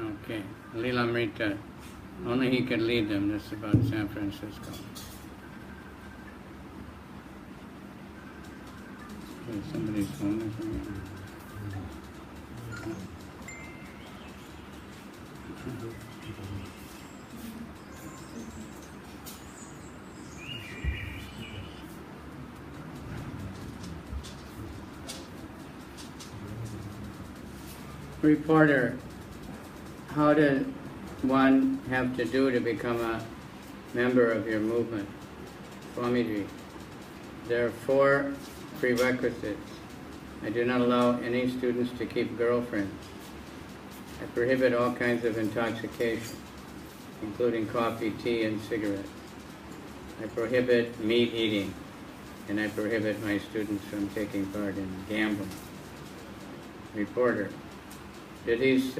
Okay, Lilamrta. Only he could lead them. This is about San Francisco. Okay, somebody's phone is ringing. Reporter, how does one have to do to become a member of your movement? Swamiji, there are 4 prerequisites. I do not allow any students to keep girlfriends. I prohibit all kinds of intoxication, including coffee, tea, and cigarettes. I prohibit meat eating, and I prohibit my students from taking part in gambling. Reporter, do these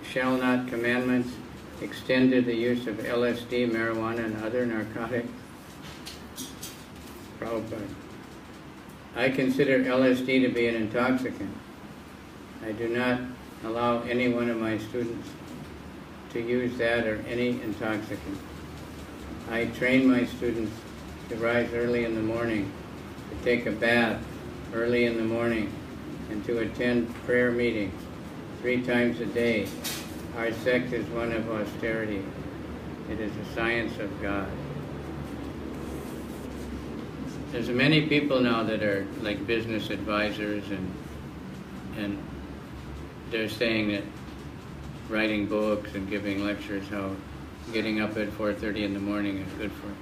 shall not commandments extend to the use of LSD, marijuana, and other narcotics? Prabhupada, I consider LSD to be an intoxicant. I do not allow any one of my students to use that or any intoxicant. I train my students to rise early in the morning, to take a bath early in the morning, and to attend prayer meetings 3 times a day. Our sect is one of austerity. It is a science of God. There's many people now that are like business advisors, and they're saying that writing books and giving lectures, how getting up at 4:30 in the morning is good for you.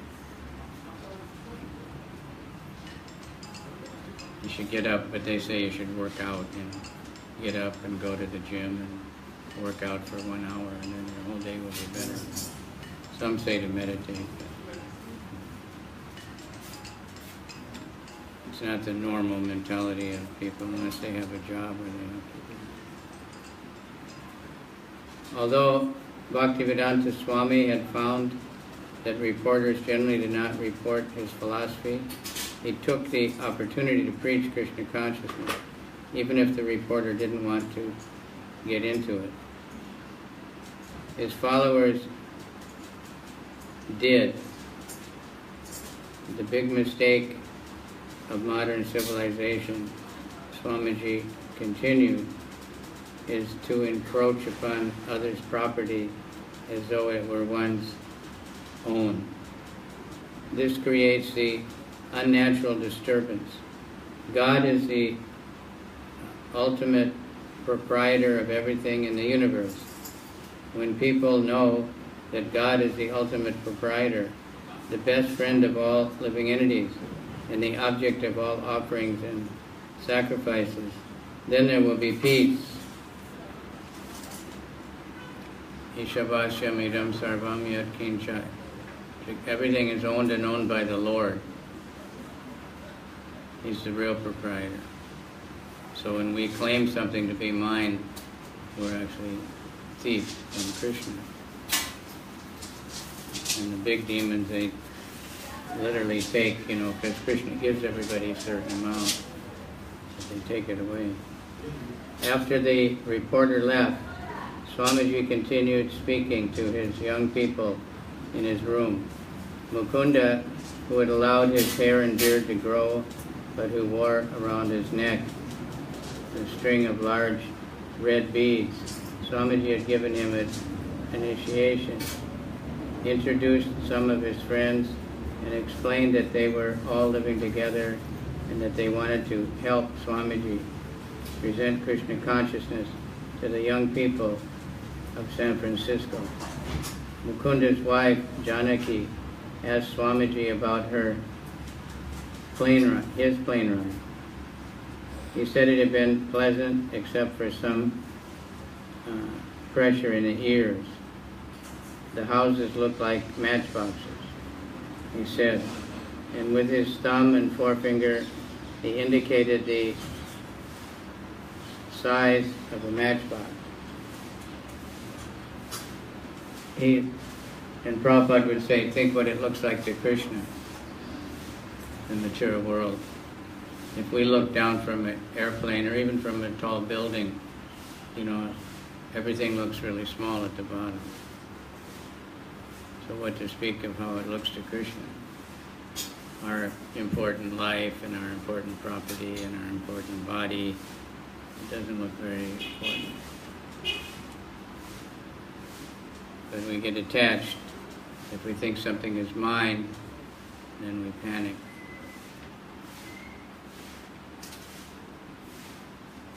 You should get up, but they say you should work out, get up and go to the gym and work out for 1 hour, and then your whole day will be better. Some say to meditate. It's not the normal mentality of people unless they have a job where they have to do. Although Bhaktivedanta Swami had found that reporters generally did not report his philosophy, he took the opportunity to preach Krishna consciousness, even if the reporter didn't want to get into it. His followers did. The big mistake of modern civilization, Swamiji continued, is to encroach upon others' property as though it were one's own. This creates the unnatural disturbance. God is the ultimate proprietor of everything in the universe. When people know that God is the ultimate proprietor, the best friend of all living entities, and the object of all offerings and sacrifices, then there will be peace. Ishavashyam idam sarvam yat kinchai. Everything is owned and owned by the Lord. He's the real proprietor. So when we claim something to be mine, we're actually thieves from Krishna. And the big demons, they literally take, because Krishna gives everybody a certain amount, but they take it away. After the reporter left, Swamiji continued speaking to his young people in his room. Mukunda, who had allowed his hair and beard to grow, but who wore around his neck a string of large red beads, Swamiji had given him an initiation. He introduced some of his friends and explained that they were all living together and that they wanted to help Swamiji present Krishna consciousness to the young people of San Francisco. Mukunda's wife, Janaki, asked Swamiji about his plane ride. He said it had been pleasant except for some pressure in the ears. The houses looked like matchboxes, he said, and with his thumb and forefinger he indicated the size of a matchbox. And Prabhupada would say, think what it looks like to Krishna in the material world. If we look down from an airplane or even from a tall building, everything looks really small at the bottom. So what to speak of how it looks to Krishna? Our important life and our important property and our important body, it doesn't look very important. But we get attached. If we think something is mine, then we panic.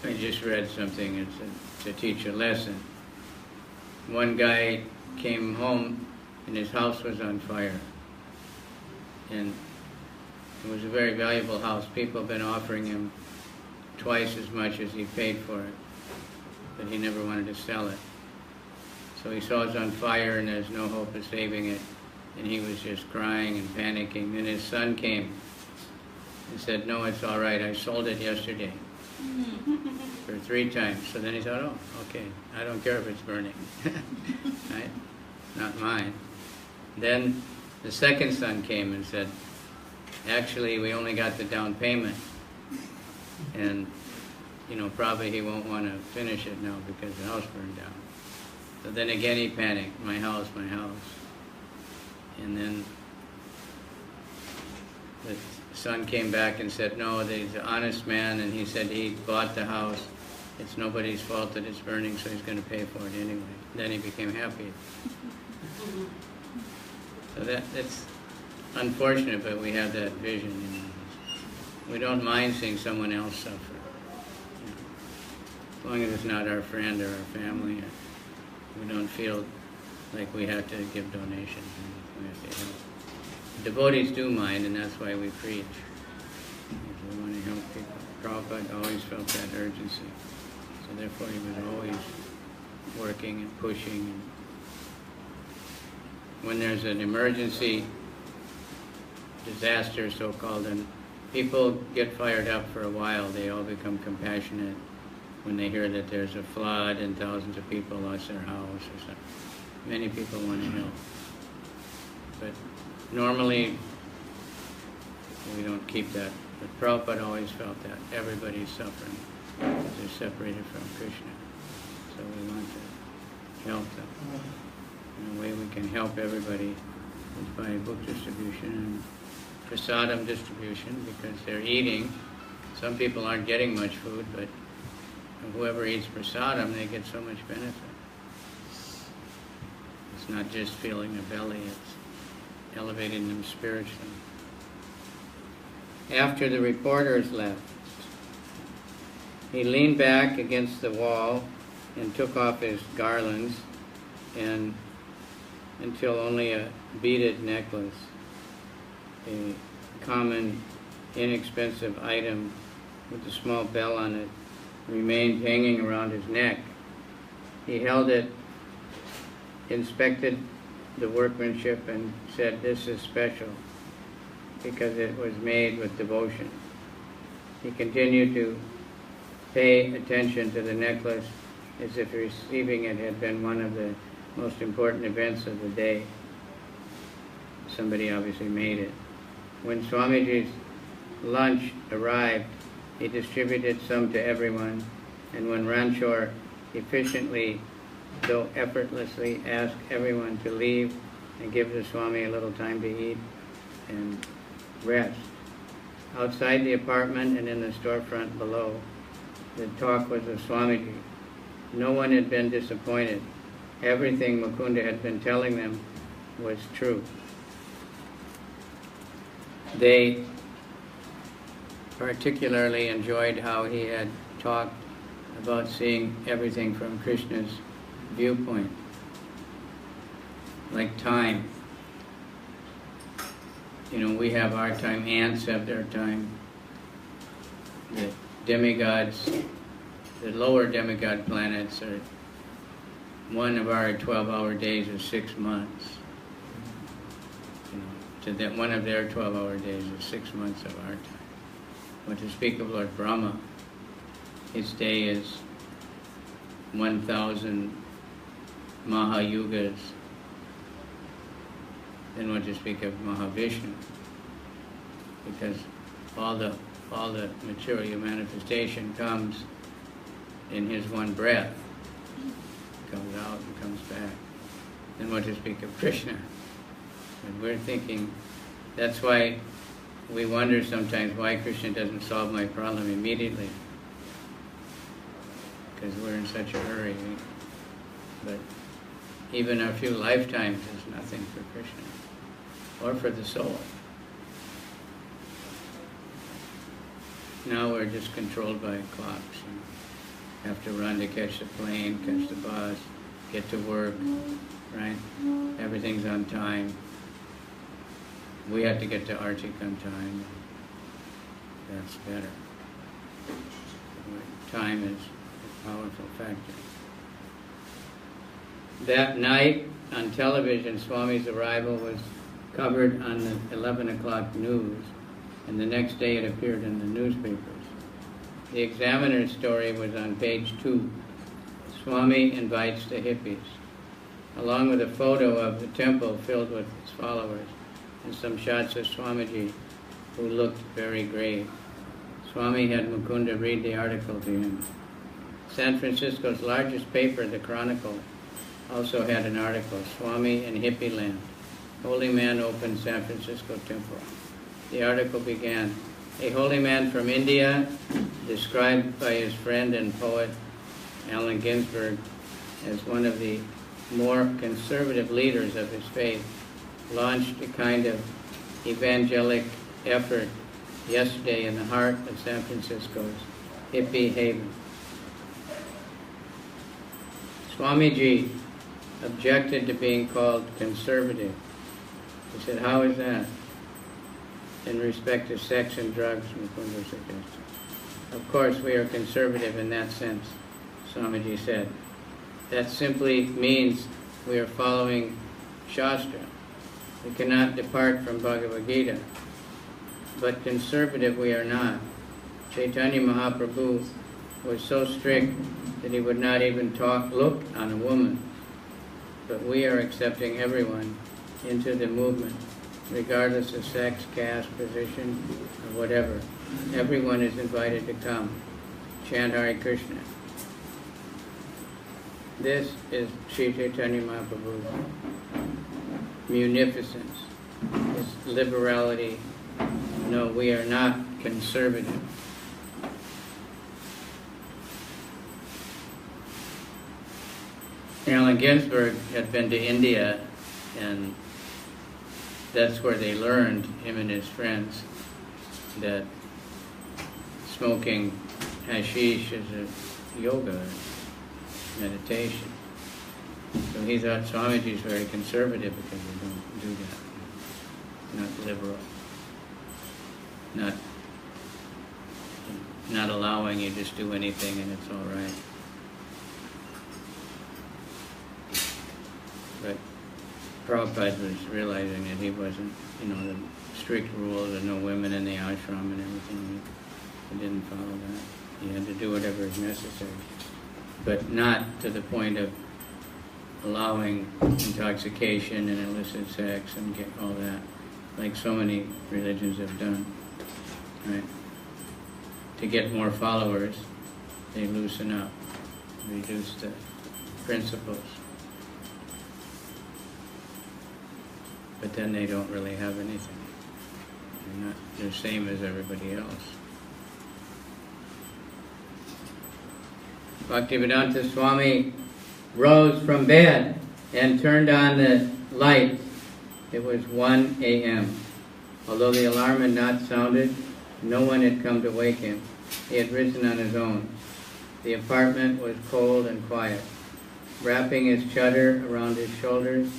I just read something to teach a lesson. One guy came home and his house was on fire. And it was a very valuable house. People have been offering him twice as much as he paid for it, but he never wanted to sell it. So he saw it's on fire and there's no hope of saving it, and he was just crying and panicking. Then his son came and said, "No, it's all right, I sold it yesterday for 3 times." So then he thought, "Oh, okay, I don't care if it's burning." Right? Not mine. Then the second son came and said, "Actually, we only got the down payment, and probably he won't want to finish it now because the house burned down." So then again he panicked, my house. And then the son came back and said, "No, he's an honest man, and he said he bought the house. It's nobody's fault that it's burning, so he's going to pay for it anyway." Then he became happy. So that's unfortunate, but we have that vision. We don't mind seeing someone else suffer. As long as it's not our friend or our family, we don't feel like we have to give donations. We have to help. Devotees do mind, and that's why we preach. Because we want to help people. Prabhupada always felt that urgency. So therefore he was always working and pushing. When there's an emergency, disaster so-called, and people get fired up for a while, they all become compassionate when they hear that there's a flood and thousands of people lost their house or something. Many people want to help. But normally, we don't keep that. But Prabhupada always felt that. Everybody's suffering because they're separated from Krishna. So we want to help them. And the way we can help everybody is by book distribution and prasadam distribution, because they're eating. Some people aren't getting much food, but whoever eats prasadam, they get so much benefit. It's not just filling their belly, it's elevating them spiritually. After the reporters left, he leaned back against the wall and took off his garlands until only a beaded necklace, a common, inexpensive item with a small bell on it, remained hanging around his neck. He held it, inspected the workmanship, and said, "This is special because it was made with devotion." He continued to pay attention to the necklace as if receiving it had been one of the most important events of the day. Somebody obviously made it. When Swamiji's lunch arrived, he distributed some to everyone, and when Ranchor efficiently, though effortlessly, asked everyone to leave and give the Swami a little time to eat and rest. Outside the apartment and in the storefront below, the talk was of Swamiji. No one had been disappointed. Everything Mukunda had been telling them was true. They particularly enjoyed how he had talked about seeing everything from Krishna's viewpoint, like time. We have our time, ants have their time. The demigods, the lower demigod planets are, one of our 12-hour days is 6 months. To that, one of their 12-hour days is 6 months of our time. But to speak of Lord Brahma, his day is 1,000 Mahayugas. Then what to speak of Mahavishnu, because all the material manifestation comes in his one breath. comes back. Then what to speak of Krishna? And we're thinking, that's why we wonder sometimes why Krishna doesn't solve my problem immediately. Because we're in such a hurry. But even a few lifetimes is nothing for Krishna, or for the soul. Now we're just controlled by clocks. Have to run to catch the plane, catch the bus, get to work, right? Everything's on time. We have to get to Arctic on time. That's better. Time is a powerful factor. That night on television, Swami's arrival was covered on the 11 o'clock news, and the next day it appeared in the newspapers. The Examiner's story was on page 2. Swami invites the hippies, along with a photo of the temple filled with his followers, and some shots of Swamiji, who looked very grave. Swami had Mukunda read the article to him. San Francisco's largest paper, the Chronicle, also had an article, Swami in Hippie Land. Holy man opened San Francisco temple. The article began, a holy man from India, described by his friend and poet Allen Ginsberg as one of the more conservative leaders of his faith, launched a kind of evangelic effort yesterday in the heart of San Francisco's hippie haven. Swamiji objected to being called conservative. He said, how is that? In respect to sex and drugs, Mukunda suggested. Of course, we are conservative in that sense, Swamiji said. That simply means we are following Shastra. We cannot depart from Bhagavad Gita. But conservative we are not. Chaitanya Mahaprabhu was so strict that he would not even look on a woman. But we are accepting everyone into the movement, regardless of sex, caste, position, or whatever. Everyone is invited to come. Chant Hare Krishna. This is Sri Chaitanya Mahaprabhu's munificence, his liberality. No, we are not conservative. Allen Ginsberg had been to India, and that's where they learned, him and his friends, that smoking hashish is a yoga, meditation. So he thought Swamiji is very conservative because they don't do that. Not liberal. Not allowing you just do anything and it's all right. But Prabhupada was realizing that he wasn't, the strict rules of no women in the ashram and everything. He didn't follow that. He had to do whatever is necessary. But not to the point of allowing intoxication and illicit sex and get all that, like so many religions have done. Right? To get more followers, they loosen up, reduce the principles. But then they don't really have anything. They're not the same as everybody else. Bhaktivedanta Swami rose from bed and turned on the light. It was 1 a.m. Although the alarm had not sounded, no one had come to wake him. He had risen on his own. The apartment was cold and quiet. Wrapping his chadar around his shoulders,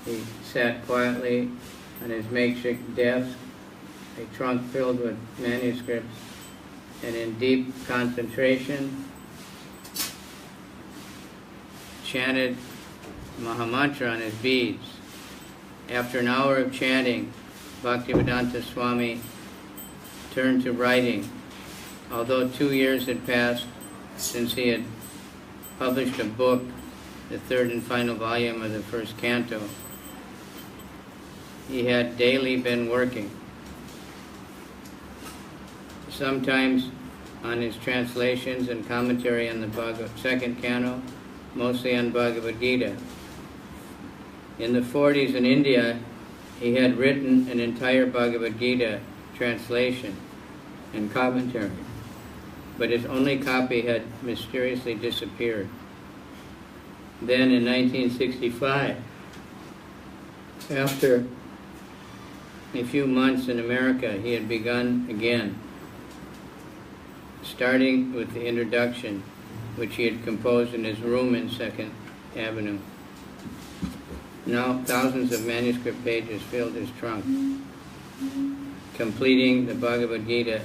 he sat quietly on his makeshift desk, a trunk filled with manuscripts, and in deep concentration, chanted Mahamantra on his beads. After an hour of chanting, Bhaktivedanta Swami turned to writing. Although 2 years had passed since he had published a book, the third and final volume of the first canto, he had daily been working. Sometimes on his translations and commentary on the second canto, mostly on Bhagavad Gita. In the 40s in India, he had written an entire Bhagavad Gita translation and commentary, but his only copy had mysteriously disappeared. Then in 1965, after a few months in America, he had begun again, starting with the introduction, which he had composed in his room in 2nd Avenue. Now thousands of manuscript pages filled his trunk, completing the Bhagavad Gita.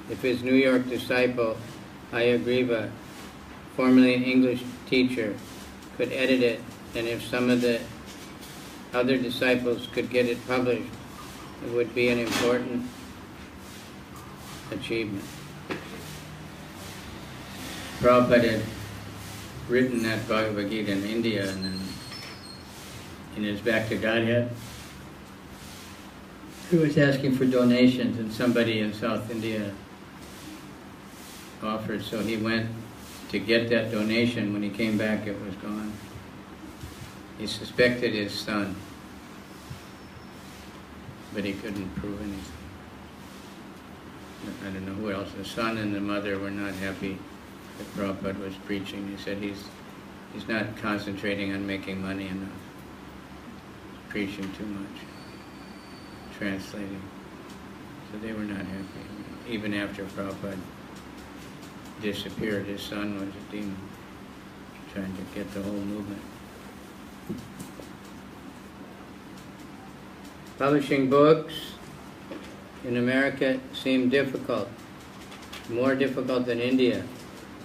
If his New York disciple, Hayagriva, formerly an English teacher, could edit it, and if some of the other disciples could get it published, it would be an important achievement. Prabhupada had written that Bhagavad Gita in India, and then in his Back to Godhead, he was asking for donations, and somebody in South India offered, so he went to get that donation. When he came back, it was gone. He suspected his son, but he couldn't prove anything. I don't know who else. The son and the mother were not happy that Prabhupada was preaching. He said he's not concentrating on making money enough. He's preaching too much, translating. So they were not happy. Even after Prabhupada disappeared, his son was a demon, trying to get the whole movement. Publishing books in America seemed difficult, more difficult than India.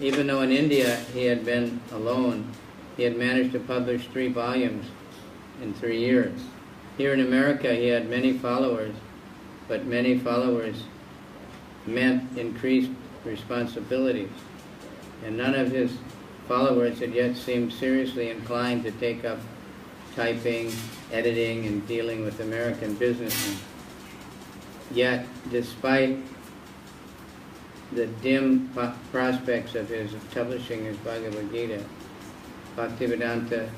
Even though in India he had been alone, he had managed to publish 3 volumes in 3 years. Here in America he had many followers, but many followers meant increased responsibilities. And none of his followers had yet seemed seriously inclined to take up typing, editing, and dealing with American businessmen. Yet, despite the dim prospects of his publishing his Bhagavad Gita, Bhaktivedanta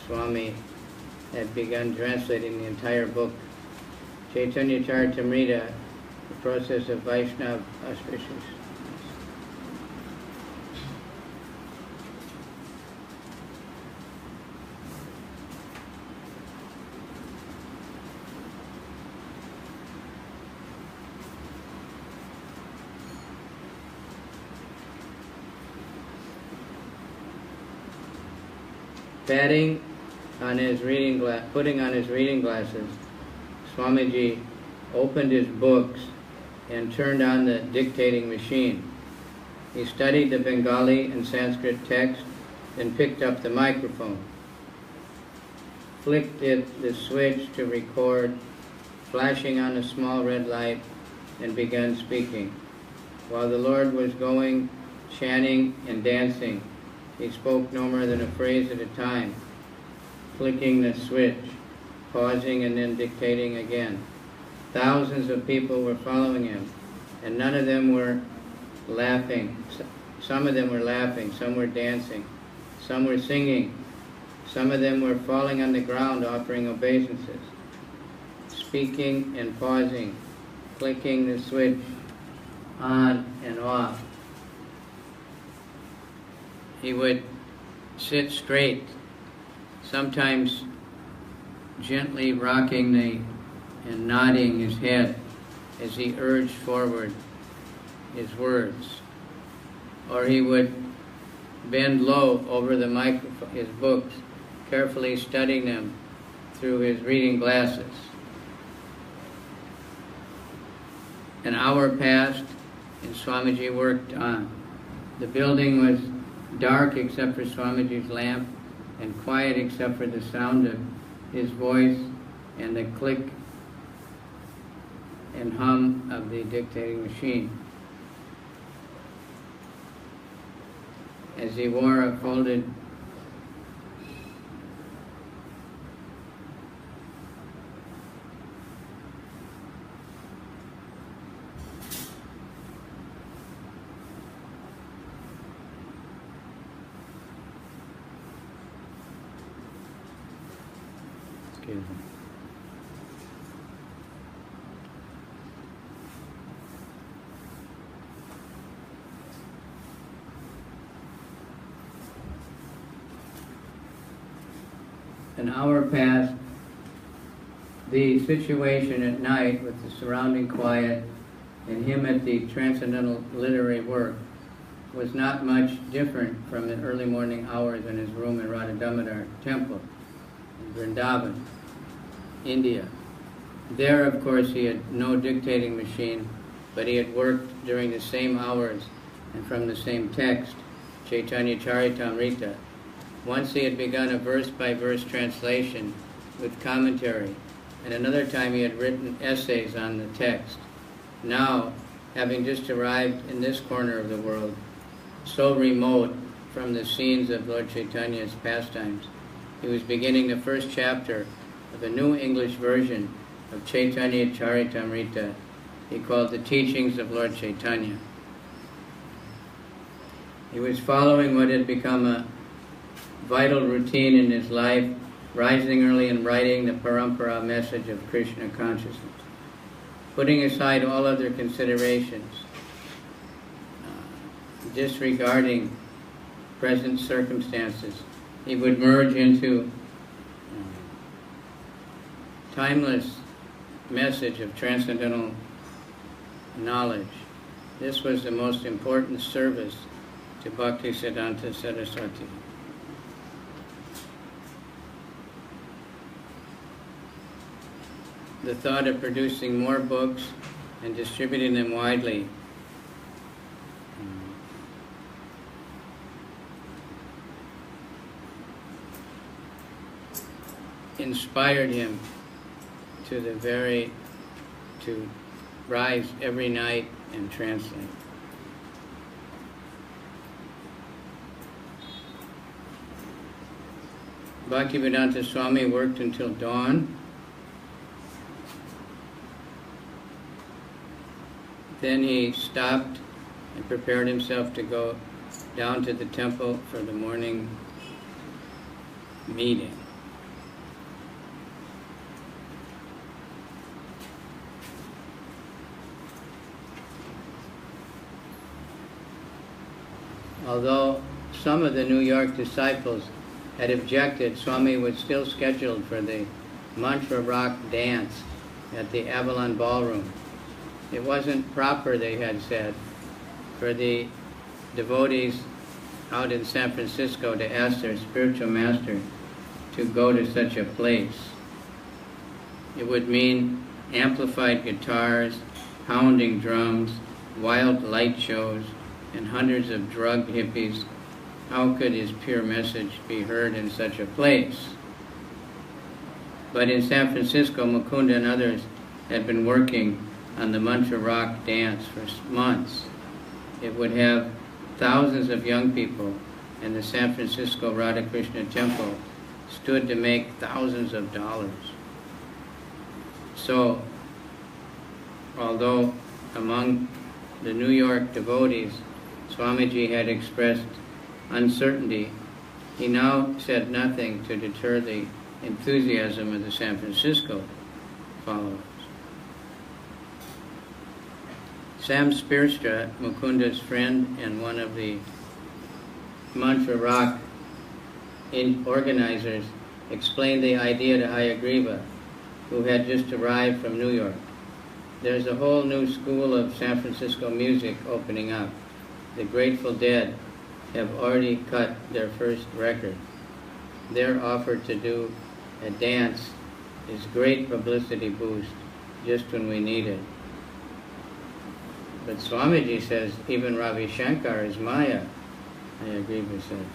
Swami had begun translating the entire book. Chaitanya Charitamrita, the process of Vaishnava auspicious. Putting on his reading glasses, Swamiji opened his books and turned on the dictating machine. He studied the Bengali and Sanskrit text, then picked up the microphone, flicked the switch to record, flashing on a small red light, and began speaking. While the Lord was going, chanting and dancing, he spoke no more than a phrase at a time, flicking the switch, pausing and then dictating again. Thousands of people were following him, and none of them were laughing. Some of them were laughing, some were dancing, some were singing, some of them were falling on the ground offering obeisances, speaking and pausing, clicking the switch on and off. He would sit straight, sometimes gently rocking and nodding his head as he urged forward his words. Or he would bend low over the microphone, his books, carefully studying them through his reading glasses. An hour passed and Swamiji worked on. The building was dark except for Swamiji's lamp, and quiet except for the sound of his voice and the click and hum of the dictating machine. As he wore a folded Excuse me. An hour passed. The situation at night with the surrounding quiet and him at the transcendental literary work was not much different from the early morning hours in his room in Radha Damodar Temple in Vrindavan, India. There, of course, he had no dictating machine, but he had worked during the same hours and from the same text, Chaitanya Charitamrita. Once he had begun a verse-by-verse translation with commentary, and another time he had written essays on the text. Now, having just arrived in this corner of the world, so remote from the scenes of Lord Chaitanya's pastimes, he was beginning the first chapter of a new English version of Chaitanya Charitamrita he called The Teachings of Lord Chaitanya. He was following what had become a vital routine in his life, rising early and writing the parampara message of Krishna consciousness, putting aside all other considerations, disregarding present circumstances. He would merge into timeless message of transcendental knowledge. This was the most important service to Bhaktisiddhanta Saraswati. The thought of producing more books and distributing them widely inspired him to rise every night and translate. Bhaktivedanta Swami worked until dawn. Then he stopped and prepared himself to go down to the temple for the morning meeting. Although some of the New York disciples had objected, Swami was still scheduled for the mantra rock dance at the Avalon Ballroom. It wasn't proper, they had said, for the devotees out in San Francisco to ask their spiritual master to go to such a place. It would mean amplified guitars, pounding drums, wild light shows, and hundreds of drug hippies. How could his pure message be heard in such a place? But in San Francisco, Mukunda and others had been working on the mantra rock dance for months. It would have thousands of young people, and the San Francisco Radha Krishna Temple stood to make thousands of dollars. So, although among the New York devotees, Swamiji had expressed uncertainty, he now said nothing to deter the enthusiasm of the San Francisco followers. Sam Spearstra, Mukunda's friend and one of the Mantra Rock organizers, explained the idea to Hayagriva, who had just arrived from New York. There's a whole new school of San Francisco music opening up. The Grateful Dead have already cut their first record. Their offer to do a dance is great publicity boost just when we need it. But Swamiji says even Ravi Shankar is Maya, I agree with that.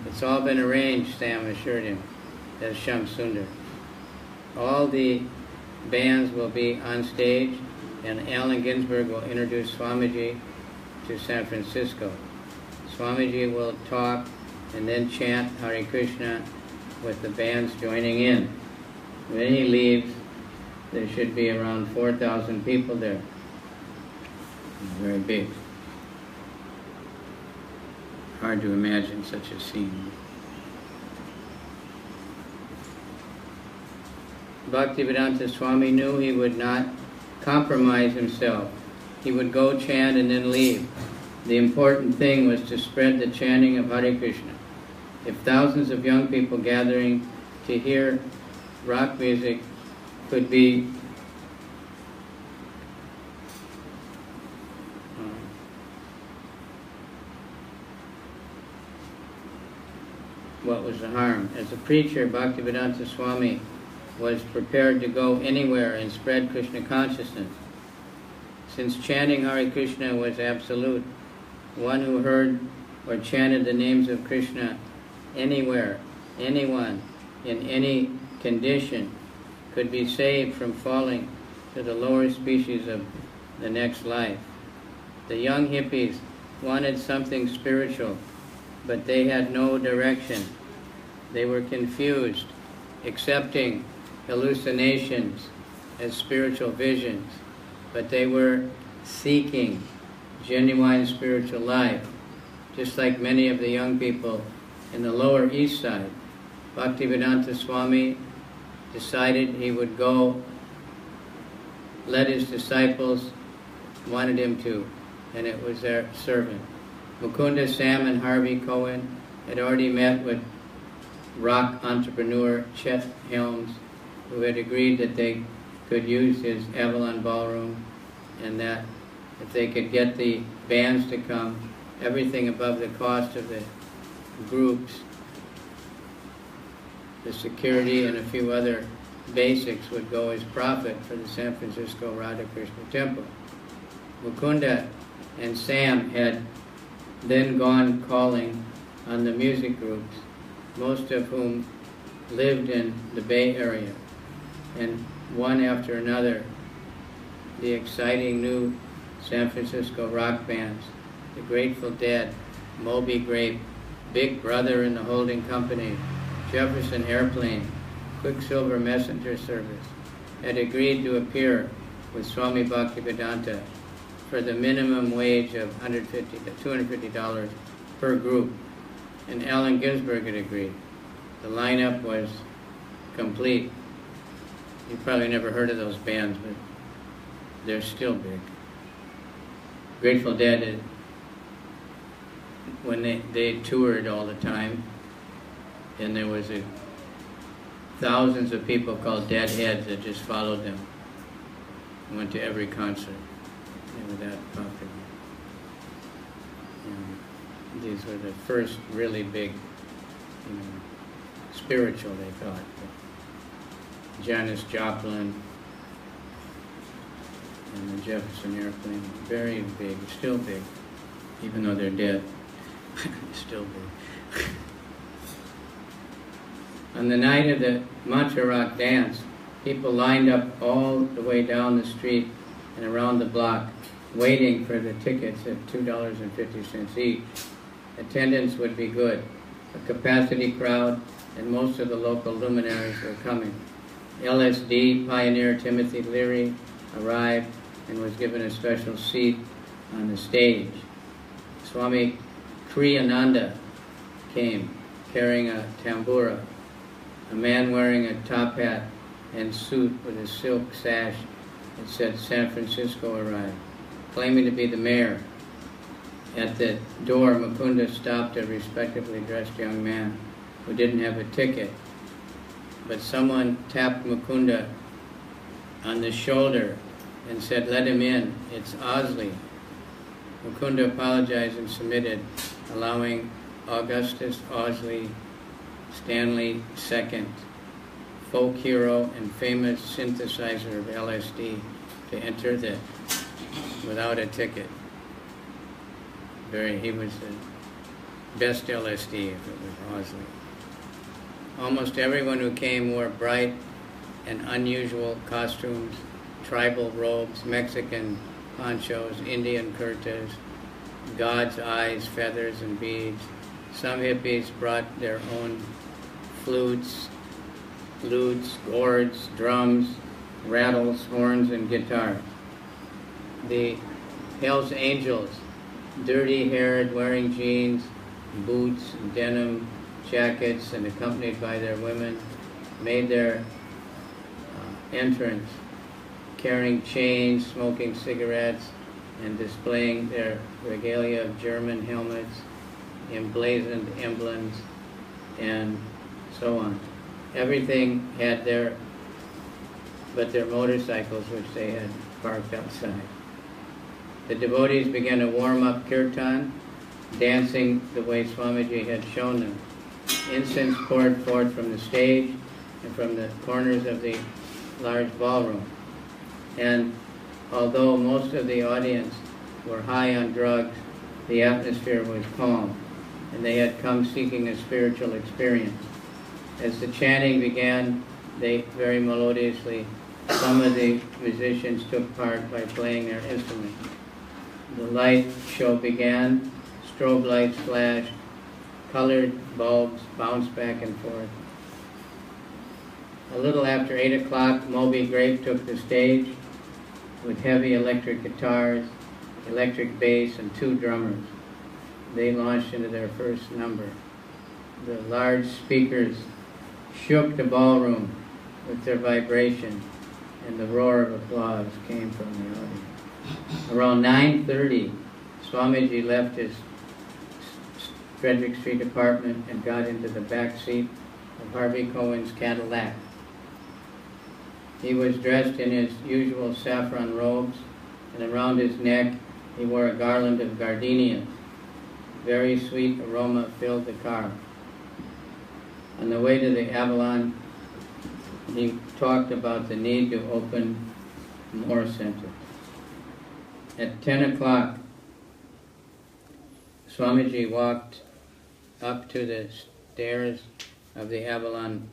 It's all been arranged, Sam assured him, as Shyam Sundar. All the bands will be on stage, and Allen Ginsberg will introduce Swamiji to San Francisco. Swamiji will talk and then chant Hare Krishna with the bands joining in. When he leaves, there should be around 4,000 people there. Very big. Hard to imagine such a scene. Bhaktivedanta Swami knew he would not compromise himself. He would go chant and then leave. The important thing was to spread the chanting of Hare Krishna. If thousands of young people gathering to hear rock music could be what was the harm? As a preacher, Bhaktivedanta Swami was prepared to go anywhere and spread Krishna consciousness. Since chanting Hare Krishna was absolute, one who heard or chanted the names of Krishna anywhere, anyone, in any condition, could be saved from falling to the lower species of the next life. The young hippies wanted something spiritual, but they had no direction. They were confused, accepting hallucinations as spiritual visions, but they were seeking genuine spiritual life, just like many of the young people in the Lower East Side. Bhaktivedanta Swami decided he would go, led his disciples, wanted him to, and it was their servant. Mukunda, Sam, and Harvey Cohen had already met with rock entrepreneur Chet Helms, who had agreed that they could use his Avalon Ballroom, and that if they could get the bands to come, everything above the cost of the groups, the security and a few other basics would go as profit for the San Francisco Radha Krishna Temple. Mukunda and Sam had then gone calling on the music groups, most of whom lived in the Bay Area, and one after another, the exciting new San Francisco rock bands, the Grateful Dead, Moby Grape, Big Brother and the Holding Company, Jefferson Airplane, Quicksilver Messenger Service, had agreed to appear with Swami Bhaktivedanta for the minimum wage of $250 per group, and Allen Ginsberg had agreed. The lineup was complete. You probably never heard of those bands, but they're still big. Grateful Dead, when they toured all the time, and there was thousands of people called Deadheads that just followed them, went to every concert. They were that popular. And these were the first really big, spiritual, they thought. Janis Joplin and the Jefferson Airplane, very big, still big, even though they're dead, still big. On the night of the Mantra Rock dance, people lined up all the way down the street and around the block, waiting for the tickets at $2.50 each. Attendance would be good. A capacity crowd, and most of the local luminaries were coming. LSD pioneer Timothy Leary arrived and was given a special seat on the stage. Swami Kriyananda came carrying a tambura. A man wearing a top hat and suit with a silk sash that said San Francisco arrived, claiming to be the mayor. At the door, Mukunda stopped a respectably dressed young man who didn't have a ticket, but someone tapped Mukunda on the shoulder and said, "Let him in, it's Osley." Mukunda apologized and submitted, allowing Augustus Osley Stanley II, folk hero and famous synthesizer of LSD, to enter without a ticket. He was the best LSD if it was Osley. Almost everyone who came wore bright and unusual costumes, tribal robes, Mexican ponchos, Indian kurtas, God's eyes, feathers, and beads. Some hippies brought their own flutes, lutes, gourds, drums, rattles, horns, and guitars. The Hells Angels, dirty-haired, wearing jeans, boots, denim jackets, and accompanied by their women, made their entrance, carrying chains, smoking cigarettes, and displaying their regalia of German helmets, emblazoned emblems, and so on. Everything had but their motorcycles, which they had parked outside. The devotees began to warm up kirtan, dancing the way Swamiji had shown them. Incense poured forth from the stage and from the corners of the large ballroom. And although most of the audience were high on drugs, the atmosphere was calm, and they had come seeking a spiritual experience. As the chanting began, they very melodiously, some of the musicians took part by playing their instruments. The light show began, strobe lights flashed, colored bulbs bounced back and forth. A little after 8 o'clock, Moby Grape took the stage with heavy electric guitars, electric bass, and 2 drummers. They launched into their first number. The large speakers shook the ballroom with their vibration, and the roar of applause came from the audience. Around 9:30, Swamiji left his Frederick Street apartment and got into the back seat of Harvey Cohen's Cadillac. He was dressed in his usual saffron robes, and around his neck he wore a garland of gardenias. Very sweet aroma filled the car. On the way to the Avalon, he talked about the need to open more centers. At 10 o'clock, Swamiji walked up to the stairs of the Avalon,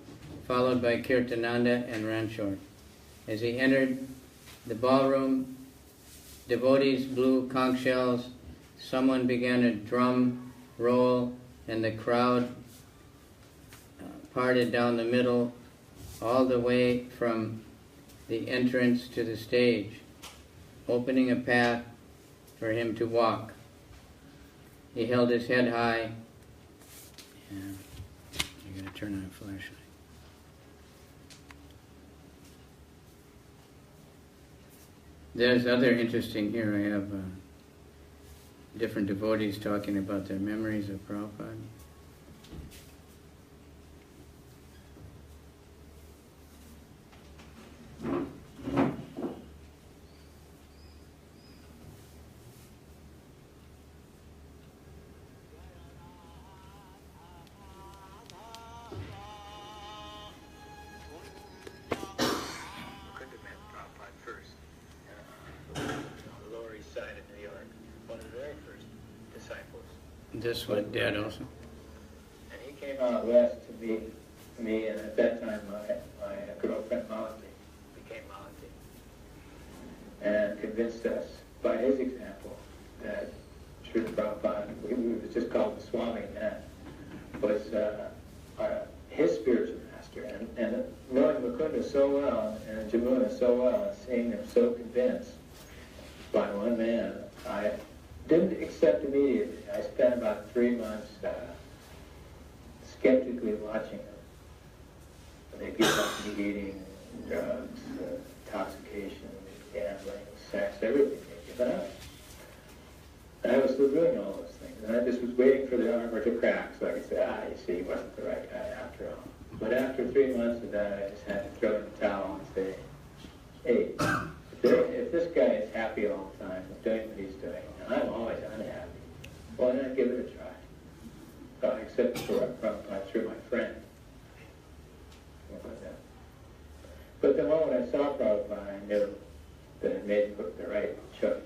followed by Kirtananda and Ranchor. As he entered the ballroom, devotees blew conch shells, someone began a drum roll, and the crowd parted down the middle all the way from the entrance to the stage, opening a path for him to walk. He held his head high, and you're going to turn on a flashlight. There's other interesting here. I have different devotees talking about their memories of Prabhupada. This went dead also. And he came out west to meet me, and at that time my girlfriend Malati became Malati, and convinced us by his example that Srila Prabhupada, we was just called the Swami then, was his spiritual master. And knowing Mukunda so well, and Jamuna so well, and seeing them so convinced by one man, I didn't accept immediately. I spent about 3 months skeptically watching them. They give up meat eating, drugs, intoxication, gambling, sex, everything. They give it up. And I was still doing all those things. And I just was waiting for the armor to crack so I could say, you see, he wasn't the right guy after all. But after 3 months of that, I just had to throw in the towel and say, hey, if this guy is happy all the time, doing what he's doing, and I'm always unhappy, why not give it a try? So I accepted Prabhupada through my friend. But the moment I saw Prabhupada, I knew that I made the right choice.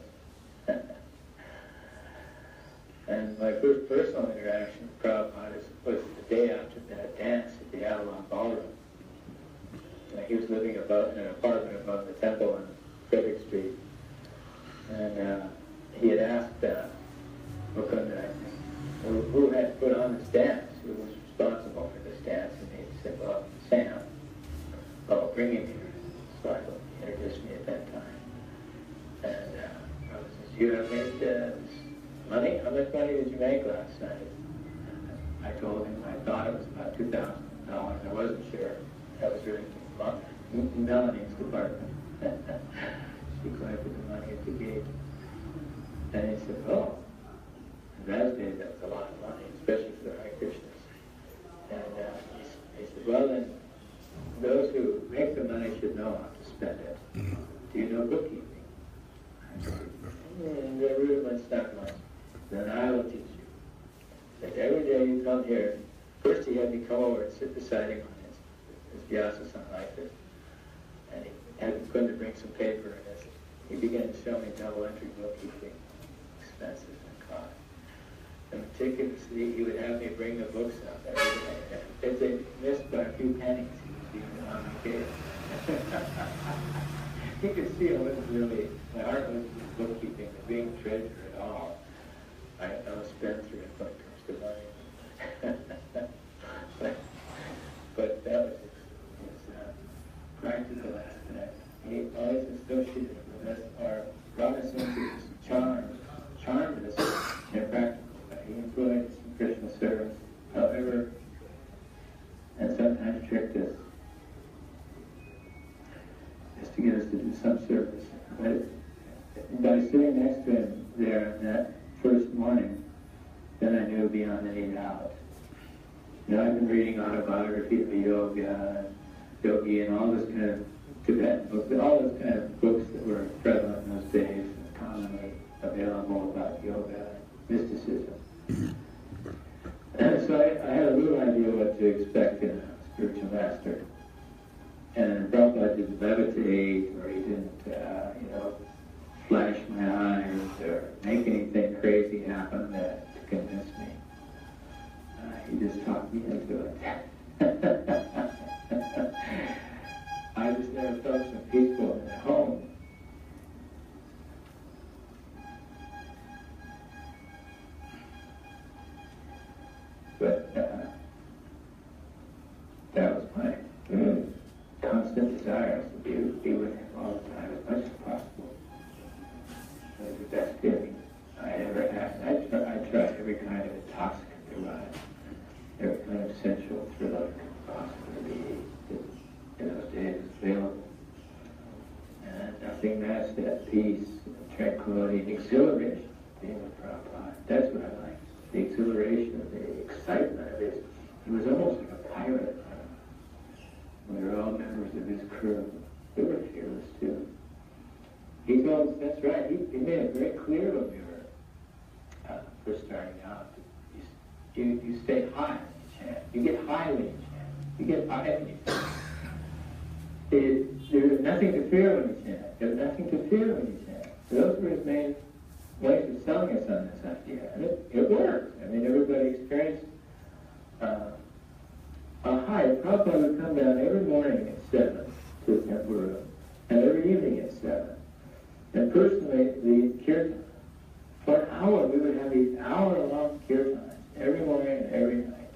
And my first personal interaction with Prabhupada was the day after that dance at the Avalon Ballroom. He was living in an apartment above the temple on Frederick Street. And he had asked Mukunda, I think, who had put on this dance, who was responsible for this dance, and he said, well, Sam. Oh, bring him here. So he introduced me at that time. And I said, you have made money? How much money did you make last night? And I told him I thought it was about $2,000. I wasn't sure. That was really Melanie's department. She collected the money at the gate. And he said, oh, in those days that was a lot of money, especially for the Hare Krishnas. And he said, well then, those who make the money should know how to spend it. Do you know bookkeeping? And the rudiments not much. Then I will teach you. That every day you come here, first he had me come over and sit beside him on his vyasa, something like this. And he had me going to bring some paper and he began to show me double entry bookkeeping expenses and costs. And meticulously he would have me bring the books up every day. If they missed by a few pennies, he was even on the case. You could see I wasn't really, my heart wasn't just bookkeeping, but being a treasurer at all. I'm a spendthrift when it comes to money. but that was his practical aspect. He always associated with us, our Brahmasan's charmed us in a practical way. He employed us in Krishna service, however, and sometimes tricked us just to get us to do some service. But by sitting next to him there that first morning, then I knew beyond any doubt. You know, I've been reading autobiography of yoga, yogi, and all this kind of Tibetan books, all those kind of books that were prevalent in those days, commonly available about yoga and mysticism. And so I had a little idea what to expect in a spiritual master. And Prabhupada didn't levitate, or he didn't, flash my eyes, or make anything crazy happen to convince me. He just talked me into it. I just never felt so peaceful at home. But that was my constant desire, to be with him all the time as much as possible. It was the best feeling I ever had. I tried every kind of intoxicant there was, every kind of sensual thriller could possibly be in those days available. And nothing matched that peace, and tranquility, and exhilaration of being with Prabhupada. That's what I liked. The exhilaration, the excitement of it. He was almost like a pirate. We were all members of his crew. We were fearless too. He told us, that's right, he made it very clear when we were first starting out. You stay high when you chant. You get high when you chant. You get high when you chant. There's nothing to fear when you chant. There's nothing to fear when you chant. Those were his main ways of selling us on this idea. And it worked. I mean, everybody experienced a high. Prabhupada would come down every morning at 7 to the temple room, and every evening at 7. And personally, the kirtan, for an hour, we would have these hour-long kirtans every morning and every night.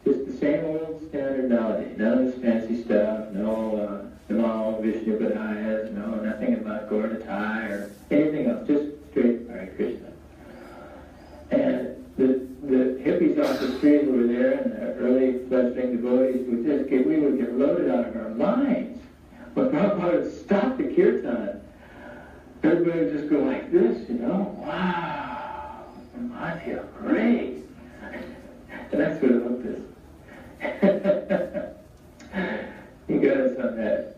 Just the same old standard melody, none of this fancy stuff, no Namo Vishnu Padayas, no, nothing about Gauratai or anything else, just straight Hare Krishna. And the hippies off the street who were there and the early fledgling devotees we would get loaded out of our minds. When Prabhupada would stop the kirtan, everybody would just go like this, wow, I feel great. And that's what it looked like. He got us on that.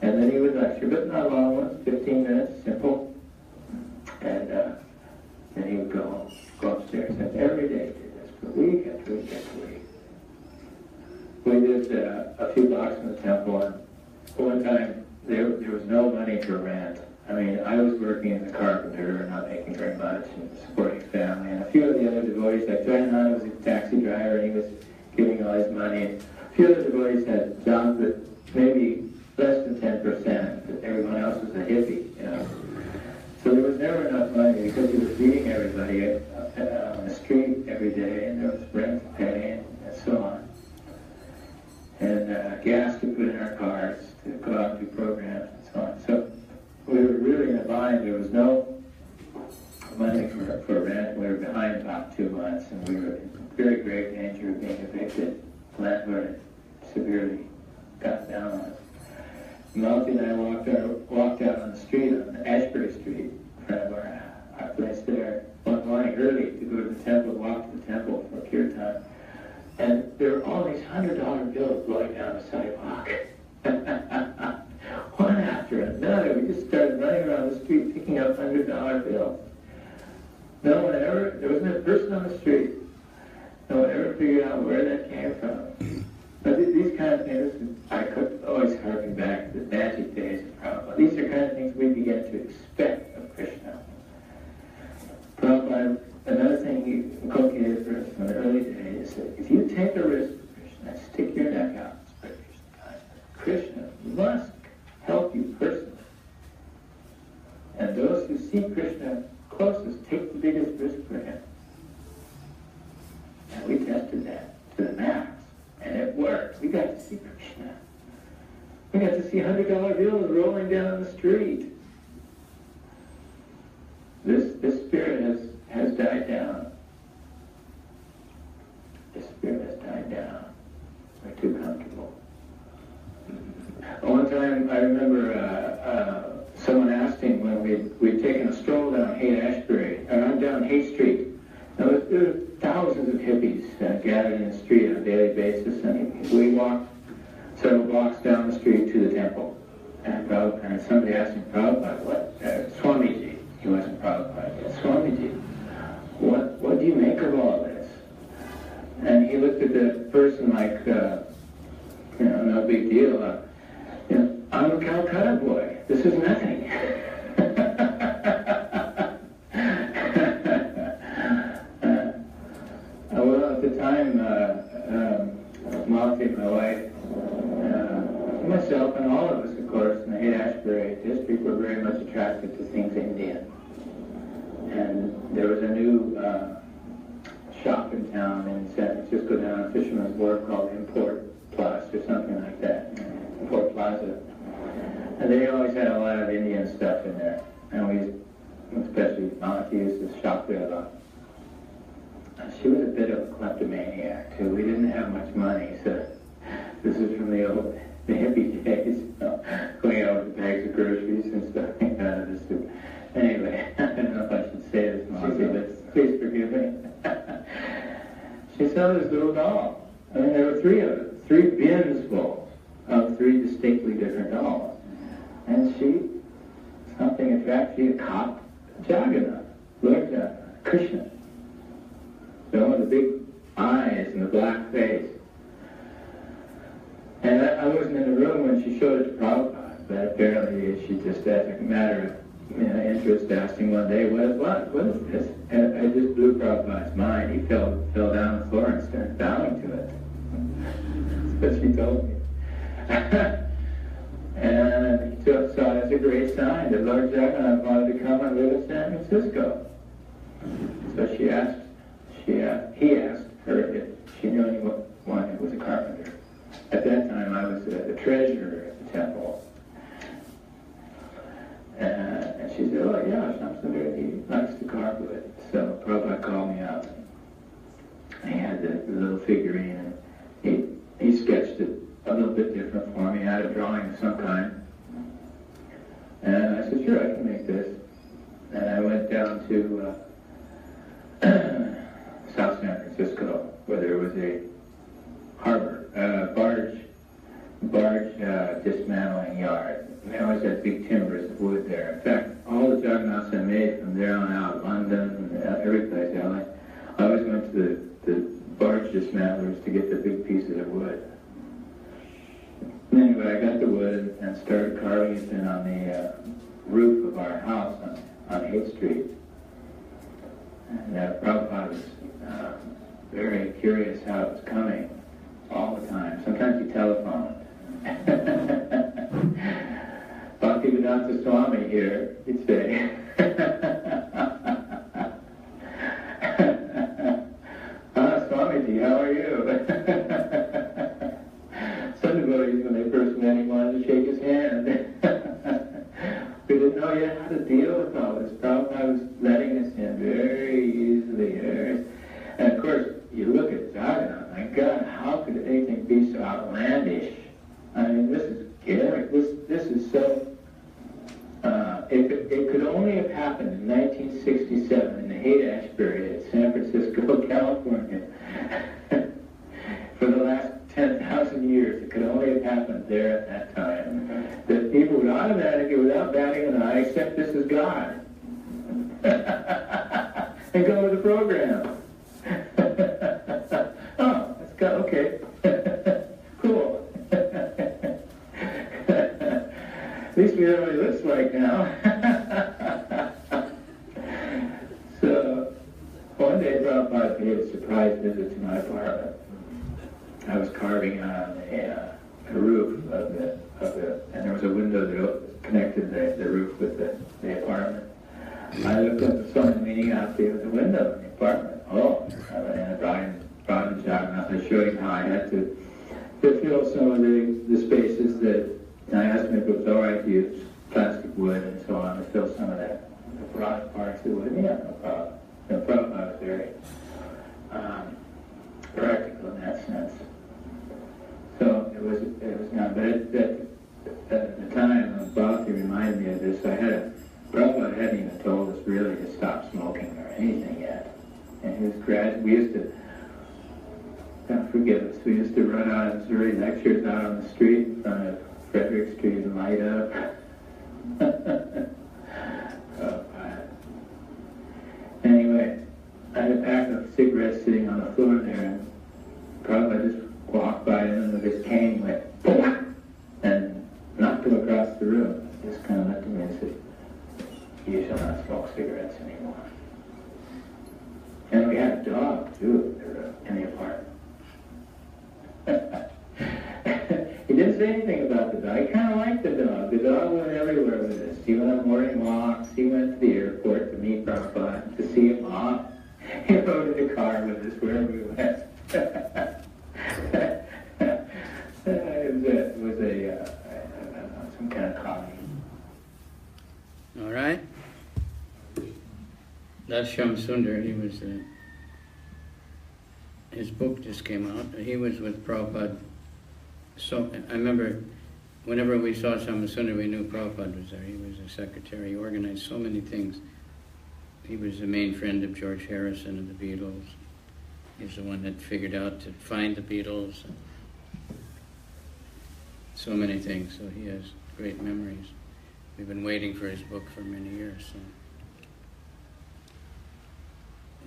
And then he would lecture, but not long ones, 15 minutes, simple. And then he would go upstairs. And every day he did this, for week after week after week. We did a few blocks from the temple, and one time there was no money for rent. I mean, I was working as a carpenter, not making very much, and supporting family. And a few of the other devotees, like Jayananda was a taxi driver, and he was giving all his money. And a few other devotees had jobs that maybe less than 10%, but everyone else was a hippie, So there was never enough money because he was feeding everybody on the street every day, and there was rent to pay, and so on. And gas to put in our cars to go out and do programs and so on. So we were really in a bind. There was no money for rent. We were behind about 2 months, and we were in very grave danger of being evicted. The landlord severely got down on us. Malti and I walked out on the street, on Ashbury Street, in front of our place there, one morning early to go to the temple, walk to the temple for kirtan. And there were all these $100 bills blowing down the sidewalk. One after another. We just started running around the street picking up $100 bills. No one ever, there wasn't a person on the street. No one ever figured out where that came from. But these kind of things, I could always harken back to the magic days of Prabhupada. These are kind of things we began to expect of Krishna. Prabhupada, another thing he inculcated for us in the early days is that if you take a risk for Krishna, stick your neck out and spread Krishna must help you personally. And those who see Krishna closest take the biggest risk for him. And we tested that to the max. And it worked. We got to see Krishna. We got to see $100 bills rolling down the street. This spirit has died down. This spirit has died down. We're too comfortable. One time, I remember someone asked him when we'd taken a stroll down down Haight Street. There were thousands of hippies gathered in the street on a daily basis, and we walked several blocks down the street to the temple. And somebody asked him, Prabhupada, what? Swamiji. He wasn't Prabhupada yet. Swamiji, what do you make of all this? And he looked at the person like, no big deal. I'm a Calcutta boy. This is nothing. Well, at the time, Malti, my wife, myself, and all of us, of course, in the Haight-Ashbury district were very much attracted to things Indian. And there was a new shop in town in San Francisco down on Fisherman's Wharf called Import Plus or something like that. Import Plaza. And they always had a lot of Indian stuff in there. And we, especially Malti, used to shop there a lot. She was a bit of a kleptomaniac, too. We didn't have much money, so this is from the hippie days, going out with bags of groceries and stuff out of the soup. Anyway, I don't know if I should say this, Malti, but please forgive me. She saw this little doll. I mean, there were three of them, 3 bins full of 3 distinctly different dolls. And something attracted, she caught Jagannath, Lord Jagannath, Krishna. The big eyes and the black face. And I wasn't in the room when she showed it to Prabhupada, but apparently she just, as a matter of interest, asked him one day, what is this? And I just blew Prabhupada's mind. He fell down on the floor and started bowing to it. That's what she told me. And he saw it as a great sign that Lord Jagannath wanted to come and live in San Francisco. So he asked her if she knew anyone who was a carpenter. At that time, I was the treasurer at the temple. And she said, oh yeah, Shamsundar, he likes to carve wood. So Prabhupada called me out. And he had the little figurine, and he sketched it a little bit different for me. I had a drawing of some kind. And I said, sure, I can make this. And I went down to South San Francisco, where there was a harbor, barge dismantling yard. And they always had big timbers of wood there. In fact, all the Jagannaths I made from there on out, London, and every place, I always went to the barge dismantlers to get the big pieces of wood. And anyway, I got the wood and started carving it in on the roof of our house on 8th Street. And Prabhupada was very curious how it was coming all the time. Sometimes he telephoned. Bhaktivedanta Swami here, he'd say, Swamiji, how are you? Some devotees, when they first met him, wanted to shake his hand. We didn't know yet how to deal with all this. Prabhupada was letting us in very easily. And of course, you look at Jagannath, my God, how could anything be so outlandish? I happened in 1967 in the Haight-Ashbury at San Francisco, California. For the last 10,000 years, it could only have happened there at that time. That people would automatically, without batting an eye, accept this as God. And go with the program. Oh, that's God, okay. Cool. At least we know what he looks like now. So, one day Prabhupada paid a surprise visit to my apartment. I was carving on a roof of the, and there was a window that connected the roof with the apartment. I looked up and saw him leaning out the window in the apartment. Oh, and I brought him down, and I showed him how I had to fill some of the spaces that, and I asked him if it was all right to use plastic wood and so on to fill some of that, the rock parts of the wood. Yeah, no problem. No problem. I was very practical in that sense. So it was not, but at the time, when Bhakti reminded me of this, Prabhupada hadn't even told us really to stop smoking or anything yet. And he was we used to, don't forgive us, we used to run out of Missouri lectures out on the street in front of Frederick Street and light up. Anyway, I had a pack of cigarettes sitting on the floor there, and Prabhupada just walked by him with his cane, went, boom, and knocked him across the room. He just kind of looked at me and said, "You shall not smoke cigarettes anymore." And we had a dog, too, in the apartment. He didn't say anything about the dog. He kind of liked the dog. The dog went everywhere with us. He went on morning walks. He went to the airport to meet Prabhupada, to see him off. He rode in the car with us wherever we went. It was some kind of comedy. All right. That's Shyam Sundar. He was, his book just came out. He was with Prabhupada. So I remember whenever we saw Shyam Sundar, we knew Prabhupada was there. He was a secretary. He organized so many things. He was the main friend of George Harrison and the Beatles. He's the one that figured out to find the Beatles. So many things. So he has great memories. We've been waiting for his book for many years. So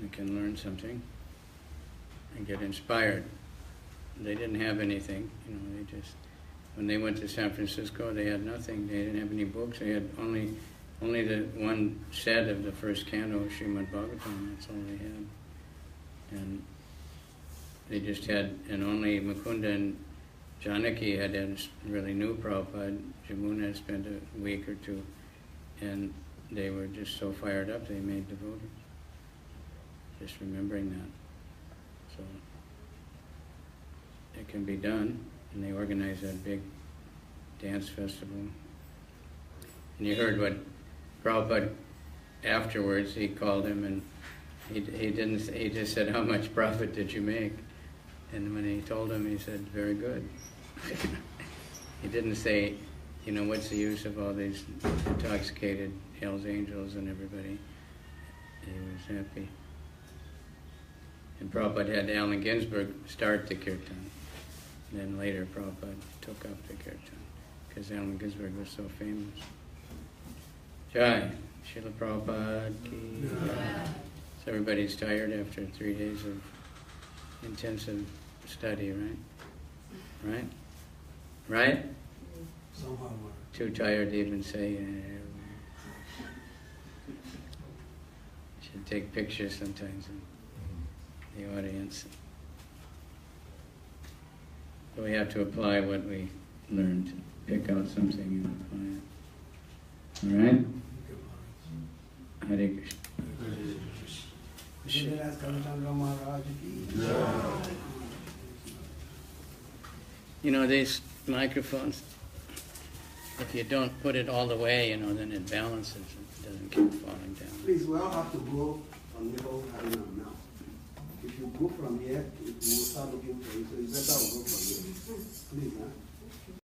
we can learn something and get inspired. They didn't have anything, they just, when they went to San Francisco, they had nothing. They didn't have any books. They had only the one set of the first canto of Srimad Bhagavatam. That's all they had. And they just had, and only Mukunda and Janaki had really knew Prabhupada. Jamuna had spent a week or two, and they were just so fired up, they made devotees. Just remembering that. So it can be done, and they organized that big dance festival. And you heard what Prabhupada, afterwards, he called him, and he just said, "How much profit did you make?" And when he told him, he said, "Very good." He didn't say, what's the use of all these intoxicated Hell's Angels and everybody. He was happy. And Prabhupada had Allen Ginsberg start the kirtan. And then later Prabhupada took up the kirtan, because Allen Ginsberg was so famous. Jai, Srila Prabhupada ki Jai. So everybody's tired after 3 days of intensive study, right? Right? Somehow. Too tired to even say. Should take pictures sometimes in the audience. So we have to apply what we learned. Pick out something and apply it. All right? Hare Krishna. These microphones, if you don't put it all the way, then it balances. It doesn't keep falling down. Please, we all have to go on the whole now. If you go from here, it will start looking for you. So it's better to go from here. Please, huh?